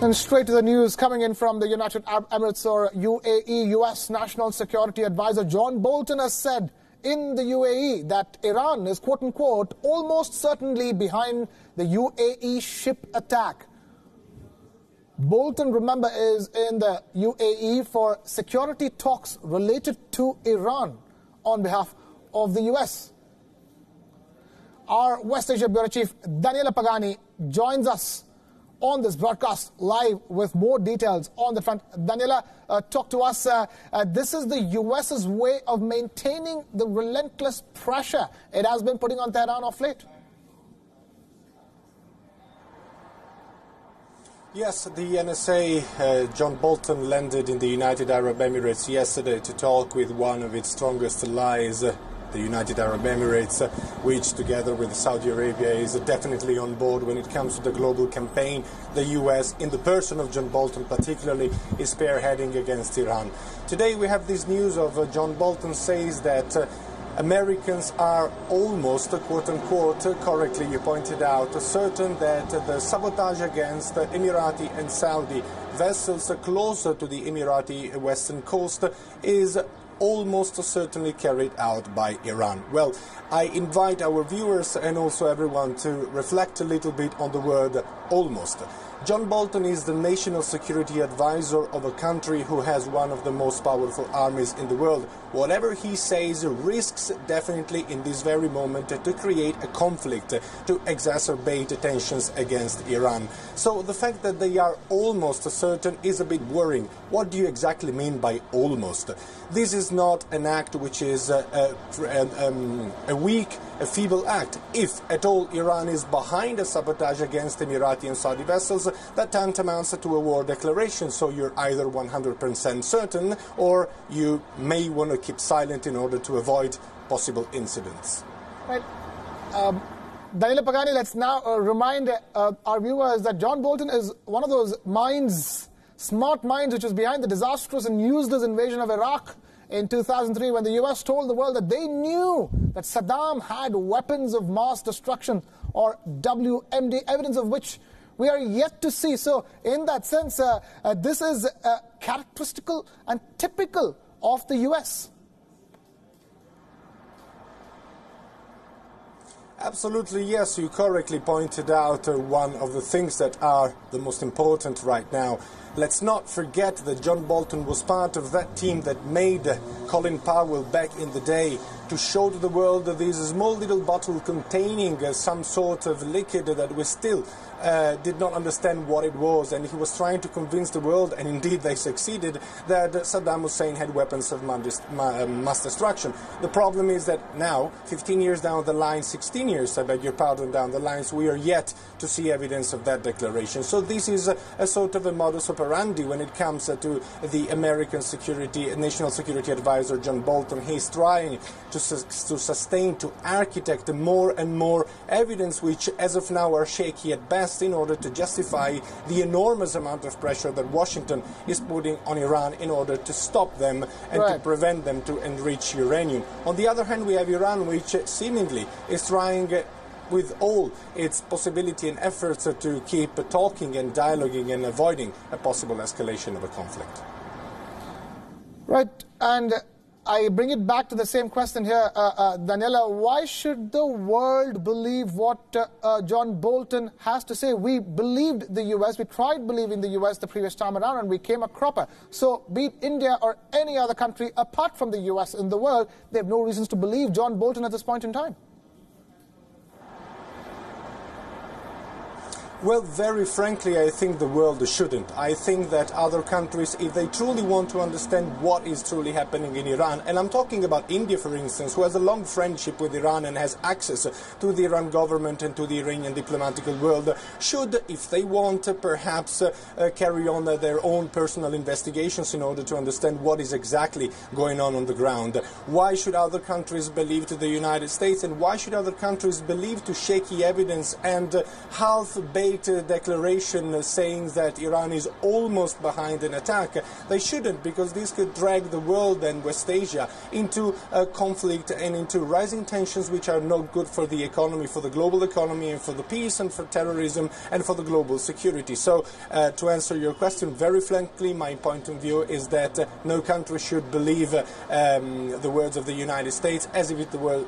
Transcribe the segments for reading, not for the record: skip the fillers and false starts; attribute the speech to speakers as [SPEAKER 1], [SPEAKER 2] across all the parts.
[SPEAKER 1] And straight to the news coming in from the United Arab Emirates, or UAE. U.S. National Security Advisor John Bolton has said in the UAE that Iran is, quote-unquote, almost certainly behind the UAE ship attack. Bolton, remember, is in the UAE for security talks related to Iran on behalf of the U.S. Our West Asia Bureau Chief Daniela Pagani joins us on this broadcast live with more details on the front. Daniela, talk to us. This is the US's way of maintaining the relentless pressure it has been putting on Tehran of late.
[SPEAKER 2] Yes, the NSA, John Bolton, landed in the United Arab Emirates yesterday to talk with one of its strongest allies, the United Arab Emirates, which together with Saudi Arabia is definitely on board when it comes to the global campaign. The US, in the person of John Bolton particularly, is spearheading against Iran. Today we have this news of John Bolton says that Americans are almost, quote-unquote, correctly you pointed out, certain that the sabotage against Emirati and Saudi vessels closer to the Emirati western coast is almost certainly carried out by Iran. Well, I invite our viewers and also everyone to reflect a little bit on the word almost. John Bolton is the national security advisor of a country who has one of the most powerful armies in the world. Whatever he says risks definitely in this very moment to create a conflict, to exacerbate tensions against Iran. So the fact that they are almost certain is a bit worrying. What do you exactly mean by almost? This is not an act which is a weak, a feeble act. If at all Iran is behind a sabotage against Emirati and Saudi vessels, that tantamounts to a war declaration. So you're either 100% certain or you may want to keep silent in order to avoid possible incidents.
[SPEAKER 1] Right. Daniela Pagani, let's now remind our viewers that John Bolton is one of those minds, smart minds, which was behind the disastrous and useless invasion of Iraq in 2003, when the US told the world that they knew that Saddam had weapons of mass destruction, or WMD, evidence of which we are yet to see. So in that sense, this is characteristical and typical of the US.
[SPEAKER 2] Absolutely, yes. You correctly pointed out one of the things that are the most important right now. Let's not forget that John Bolton was part of that team that made Colin Powell back in the day to show to the world that there's a small little bottle containing some sort of liquid that we still did not understand what it was, and he was trying to convince the world, and indeed they succeeded, that Saddam Hussein had weapons of mass destruction. The problem is that now, 15 years down the line, 16 years, I beg your pardon, down the lines, we are yet to see evidence of that declaration. So this is a sort of a modus operandi when it comes to the American national security advisor John Bolton. He's trying to sustain, to architect more and more evidence which as of now are shaky at best, in order to justify the enormous amount of pressure that Washington is putting on Iran in order to stop them and to prevent them to enrich uranium. On the other hand, we have Iran, which seemingly is trying with all its possibility and efforts to keep talking and dialoguing and avoiding a possible escalation of a conflict.
[SPEAKER 1] Right, and I bring it back to the same question here, Daniela. Why should the world believe what John Bolton has to say? We believed the US, we tried believing the US the previous time around, and we came a cropper. So be it India or any other country apart from the US in the world, they have no reasons to believe John Bolton at this point in time.
[SPEAKER 2] Well, very frankly, I think the world shouldn't. I think that other countries, if they truly want to understand what is truly happening in Iran, and I'm talking about India, for instance, who has a long friendship with Iran and has access to the Iran government and to the Iranian diplomatic world, should, if they want, perhaps carry on their own personal investigations in order to understand what is exactly going on the ground. Why should other countries believe to the United States, and why should other countries believe to shaky evidence and half-baked make a declaration saying that Iran is almost behind an attack. They shouldn't, because this could drag the world and West Asia into a conflict and into rising tensions which are not good for the economy, for the global economy, and for the peace, and for terrorism, and for the global security. So, to answer your question very frankly, my point of view is that no country should believe the words of the United States as if it was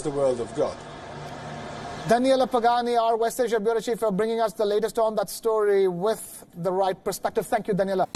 [SPEAKER 2] the word of God.
[SPEAKER 1] Daniele Pagani, our West Asia Bureau Chief, for bringing us the latest on that story with the right perspective. Thank you, Daniela.